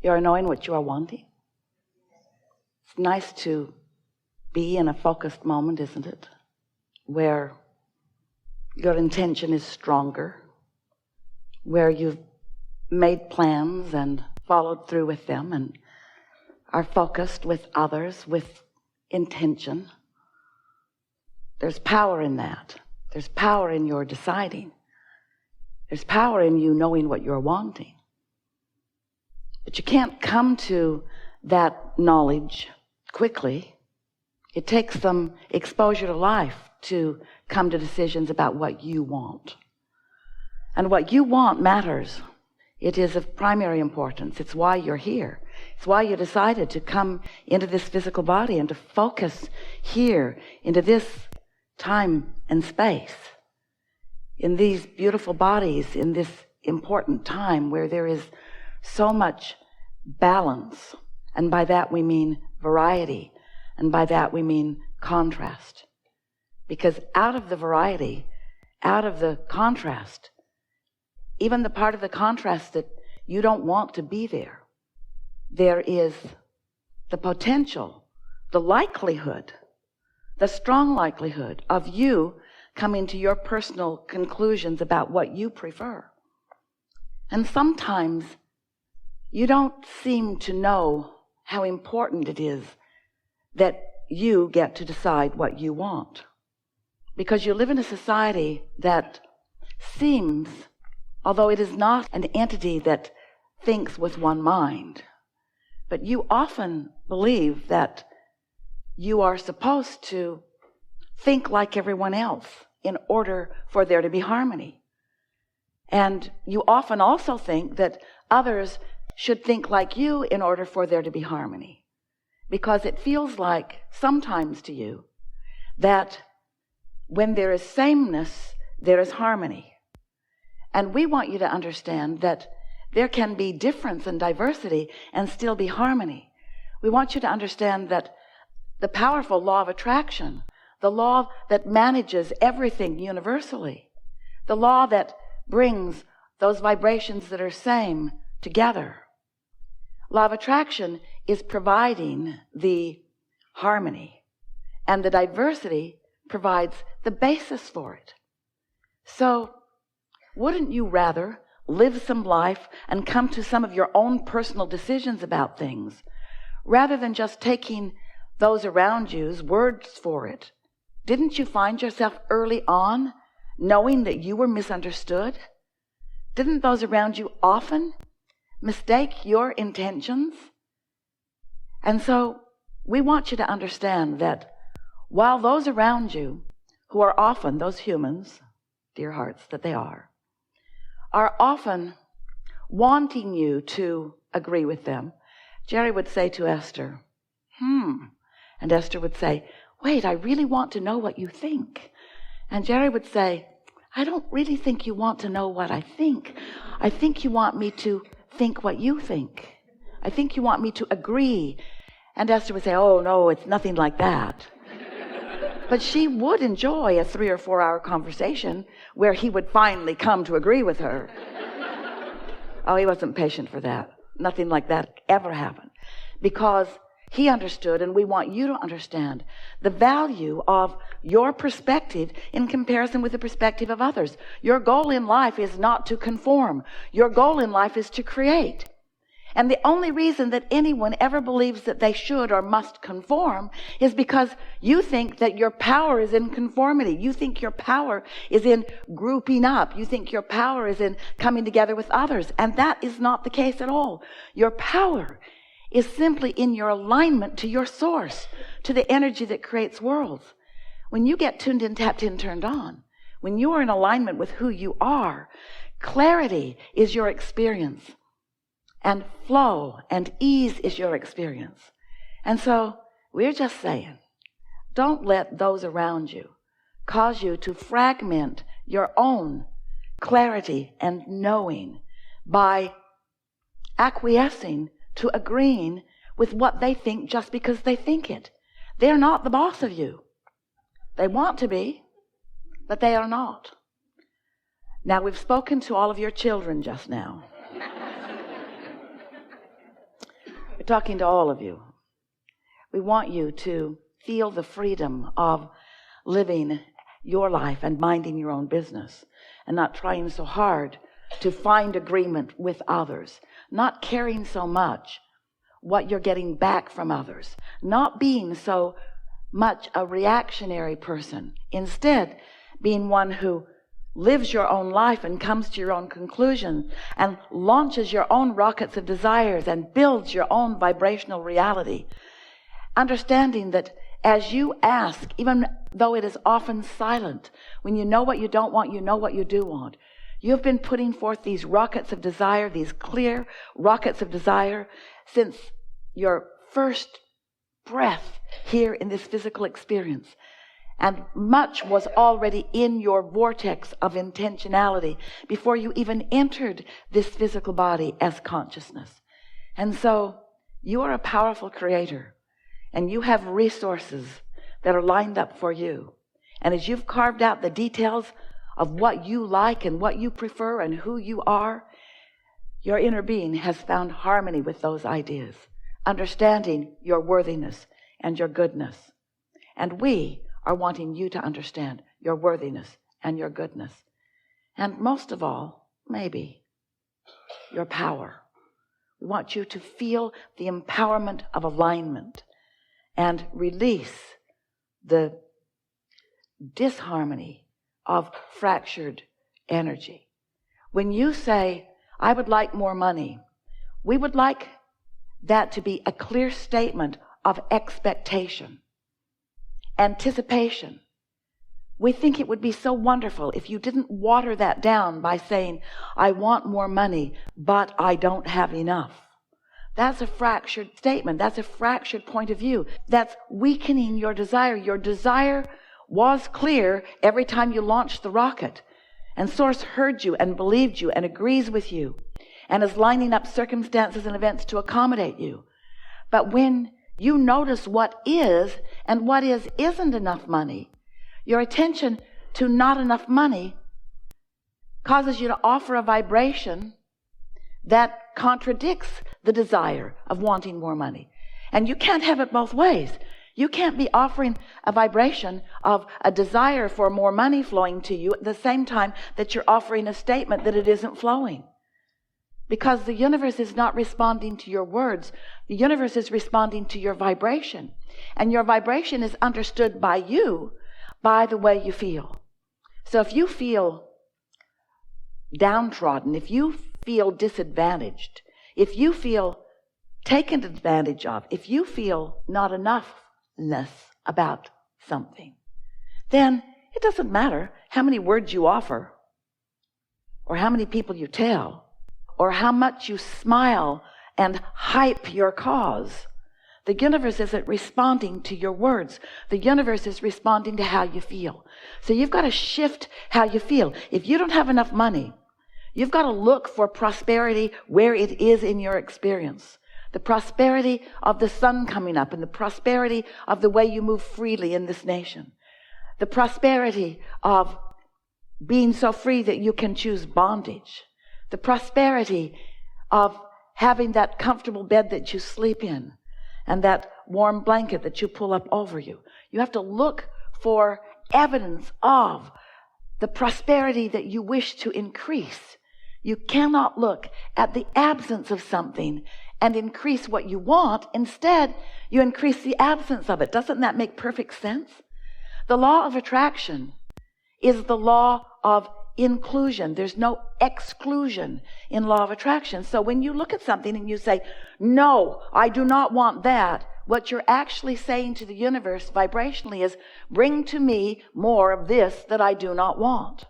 You are knowing what you are wanting. It's nice to be in a focused moment, isn't it? Where your intention is stronger, where you've made plans and followed through with them and are focused with others with intention. There's power in that. There's power in your deciding. There's power in you knowing what you're wanting. But you can't come to that knowledge quickly. It takes some exposure to life to come to decisions about what you want. And what you want matters. It is of primary importance. It's why you're here. It's why you decided to come into this physical body and to focus here into this time and space, in these beautiful bodies, in this important time where there is so much balance. And by that we mean variety. And by that we mean contrast. Because out of the variety, out of the contrast, even the part of the contrast that you don't want to be there, there is the potential, the likelihood, the strong likelihood of you coming to your personal conclusions about what you prefer. And sometimes you don't seem to know how important it is that you get to decide what you want. Because you live in a society that seems, although it is not an entity that thinks with one mind, but you often believe that you are supposed to think like everyone else in order for there to be harmony. And you often also think that others should think like you in order for there to be harmony. Because it feels like sometimes to you that when there is sameness, there is harmony. And we want you to understand that there can be difference and diversity and still be harmony. We want you to understand that the powerful law of attraction, the law that manages everything universally, the law that brings those vibrations that are same together. Law of attraction is providing the harmony, and the diversity provides the basis for it. So, wouldn't you rather live some life and come to some of your own personal decisions about things, rather than just taking those around you's words for it? Didn't you find yourself early on knowing that you were misunderstood? Didn't those around you often mistake your intentions? And so we want you to understand that while those around you, who are often those humans, dear hearts that they are often wanting you to agree with them, Jerry would say to Esther, and Esther would say, wait, I really want to know what you think. And Jerry would say, I don't really think you want to know what I think. I think you want me to think what you think. I think you want me to agree. And Esther would say, oh, no, it's nothing like that. But she would enjoy a 3 or 4 hour conversation where he would finally come to agree with her. Oh, he wasn't patient for that. Nothing like that ever happened. Because he understood, and we want you to understand, the value of your perspective in comparison with the perspective of others. Your goal in life is not to conform. Your goal in life is to create. And the only reason that anyone ever believes that they should or must conform is because you think that your power is in conformity. You think your power is in grouping up. You think your power is in coming together with others. And that is not the case at all. Your power is simply in your alignment to your source, to the energy that creates worlds. When you get tuned in, tapped in, turned on, when you are in alignment with who you are, clarity is your experience. And flow and ease is your experience. And so we're just saying, don't let those around you cause you to fragment your own clarity and knowing by acquiescing to agreeing with what they think just because they think it. They're not the boss of you. They want to be, but they are not. Now, we've spoken to all of your children just now. We're talking to all of you. We want you to feel the freedom of living your life and minding your own business and not trying so hard to find agreement with others, not caring so much what you're getting back from others, not being so much a reactionary person, instead being one who lives your own life and comes to your own conclusions and launches your own rockets of desires and builds your own vibrational reality. Understanding that as you ask, even though it is often silent, when you know what you don't want, you know what you do want. You've been putting forth these rockets of desire, these clear rockets of desire, since your first breath here in this physical experience. And much was already in your vortex of intentionality before you even entered this physical body as consciousness. And so you are a powerful creator, and you have resources that are lined up for you. And as you've carved out the details of what you like and what you prefer and who you are, your inner being has found harmony with those ideas, understanding your worthiness and your goodness. And we are wanting you to understand your worthiness and your goodness. And most of all, maybe, your power. We want you to feel the empowerment of alignment and release the disharmony of fractured energy. When you say, I would like more money, we would like that to be a clear statement of expectation, anticipation. We think it would be so wonderful if you didn't water that down by saying, I want more money, but I don't have enough. That's a fractured statement. That's a fractured point of view. That's weakening your desire. Your desire was clear every time you launched the rocket. And Source heard you and believed you and agrees with you and is lining up circumstances and events to accommodate you. But when you notice what is and what isn't enough money, your attention to not enough money causes you to offer a vibration that contradicts the desire of wanting more money. And you can't have it both ways. You can't be offering a vibration of a desire for more money flowing to you at the same time that you're offering a statement that it isn't flowing. Because the universe is not responding to your words. The universe is responding to your vibration. And your vibration is understood by you by the way you feel. So if you feel downtrodden, if you feel disadvantaged, if you feel taken advantage of, if you feel not enoughness about something, then it doesn't matter how many words you offer or how many people you tell or how much you smile and hype your cause. The universe isn't responding to your words. The universe is responding to how you feel. So you've got to shift how you feel. If you don't have enough money, you've got to look for prosperity where it is in your experience. The prosperity of the sun coming up and the prosperity of the way you move freely in this nation. The prosperity of being so free that you can choose bondage. The prosperity of having that comfortable bed that you sleep in and that warm blanket that you pull up over you. You have to look for evidence of the prosperity that you wish to increase. You cannot look at the absence of something and increase what you want. Instead, you increase the absence of it. Doesn't that make perfect sense? The law of attraction is the law of inclusion. There's no exclusion in law of attraction. So when you look at something and you say, no, I do not want that, what you're actually saying to the universe vibrationally is, bring to me more of this that I do not want.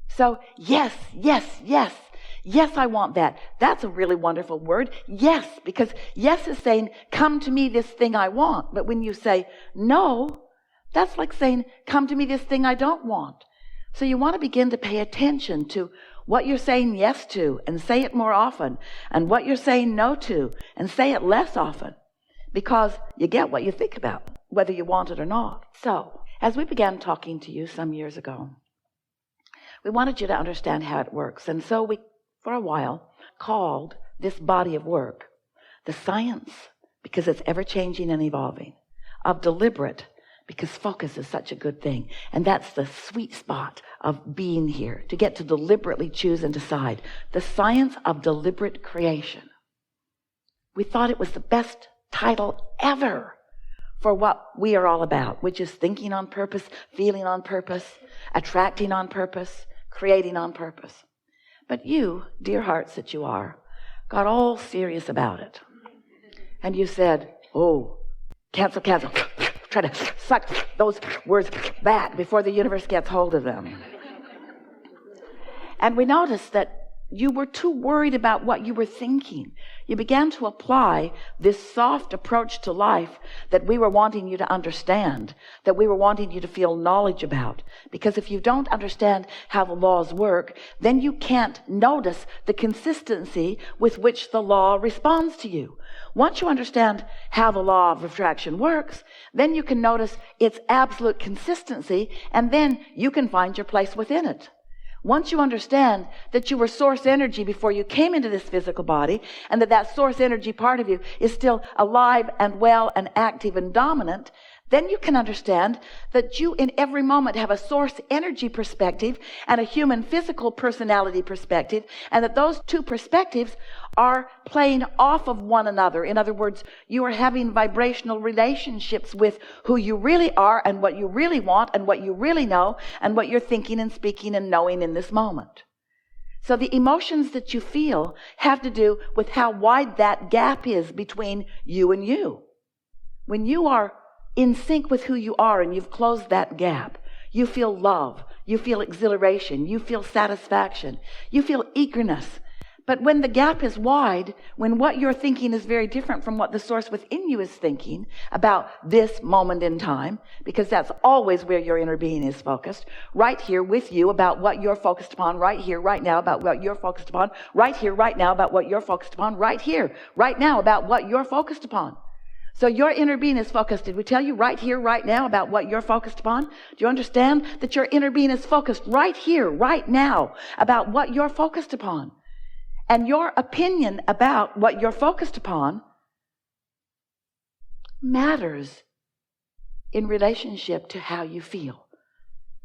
So yes, yes, yes, yes, I want that. That's a really wonderful word. Yes, because yes is saying, come to me this thing I want. But when you say no, that's like saying, come to me this thing I don't want. So you want to begin to pay attention to what you're saying yes to and say it more often, and what you're saying no to and say it less often, because you get what you think about, whether you want it or not. So as we began talking to you some years ago, we wanted you to understand how it works. And so we, for a while, called this body of work The science, because it's ever-changing and evolving. Of deliberate, because focus is such a good thing. And that's the sweet spot of being here, to get to deliberately choose and decide. The science of deliberate creation. We thought it was the best title ever for what we are all about, which is thinking on purpose, feeling on purpose, attracting on purpose, creating on purpose. But you, dear hearts that you are, got all serious about it. And you said, oh, cancel. Try to suck those words back before the universe gets hold of them. And we noticed that you were too worried about what you were thinking. You began to apply this soft approach to life that we were wanting you to understand, that we were wanting you to feel knowledge about. Because if you don't understand how the laws work, then you can't notice the consistency with which the law responds to you. Once you understand how the law of attraction works, then you can notice its absolute consistency, and then you can find your place within it. Once you understand that you were source energy before you came into this physical body, and that source energy part of you is still alive and well and active and dominant, then you can understand that you in every moment have a source energy perspective and a human physical personality perspective, and that those two perspectives are playing off of one another. In other words, you are having vibrational relationships with who you really are and what you really want and what you really know and what you're thinking and speaking and knowing in this moment. So the emotions that you feel have to do with how wide that gap is between you and you. When you are in sync with who you are and you've closed that gap, you feel love, you feel exhilaration, you feel satisfaction, you feel eagerness. But when the gap is wide, when what you're thinking is very different from what the source within you is thinking about this moment in time, because that's always where your inner being is focused, right here with you about what you're focused upon, right here, right now about what you're focused upon, right here, right now about what you're focused upon, right here, right now about what you're focused upon. So your inner being is focused. Did we tell you right here, right now about what you're focused upon? Do you understand that your inner being is focused right here, right now about what you're focused upon? And your opinion about what you're focused upon matters in relationship to how you feel.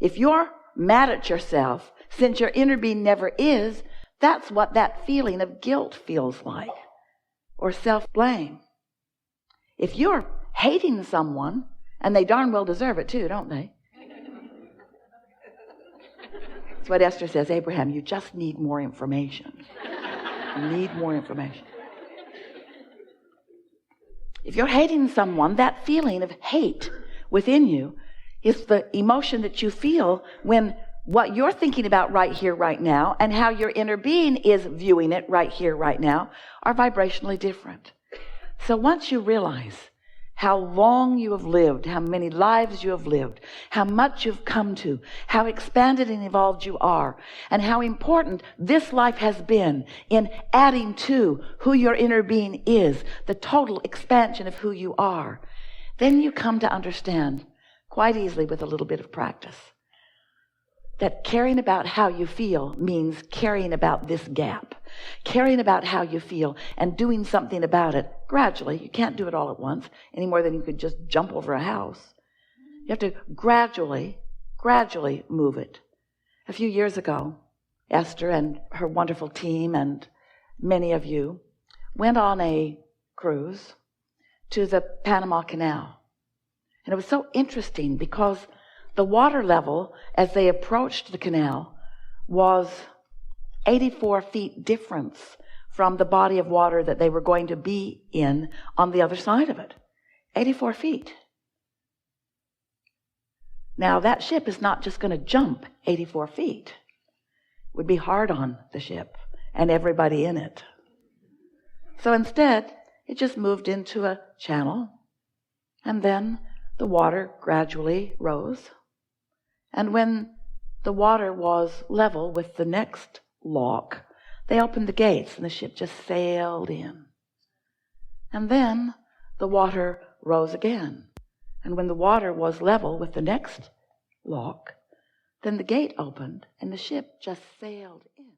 If you're mad at yourself, since your inner being never is, that's what that feeling of guilt feels like, or self-blame. If you're hating someone, and they darn well deserve it too, don't they? That's what Esther says, Abraham, you just need more information. You need more information. If you're hating someone, that feeling of hate within you is the emotion that you feel when what you're thinking about right here, right now, and how your inner being is viewing it right here, right now, are vibrationally different. So once you realize how long you have lived, how many lives you have lived, how much you've come to, how expanded and evolved you are, and how important this life has been in adding to who your inner being is, the total expansion of who you are, then you come to understand quite easily with a little bit of practice that caring about how you feel means caring about this gap, caring about how you feel and doing something about it gradually. You can't do it all at once any more than you could just jump over a house. You have to gradually move it. A few years ago, Esther and her wonderful team and many of you went on a cruise to the Panama Canal. And it was so interesting because the water level as they approached the canal was 84 feet difference from the body of water that they were going to be in on the other side of it. 84 feet. Now that ship is not just going to jump 84 feet. It would be hard on the ship and everybody in it. So instead, it just moved into a channel, and then the water gradually rose. And when the water was level with the next lock, they opened the gates and the ship just sailed in. And then the water rose again. And when the water was level with the next lock, then the gate opened and the ship just sailed in.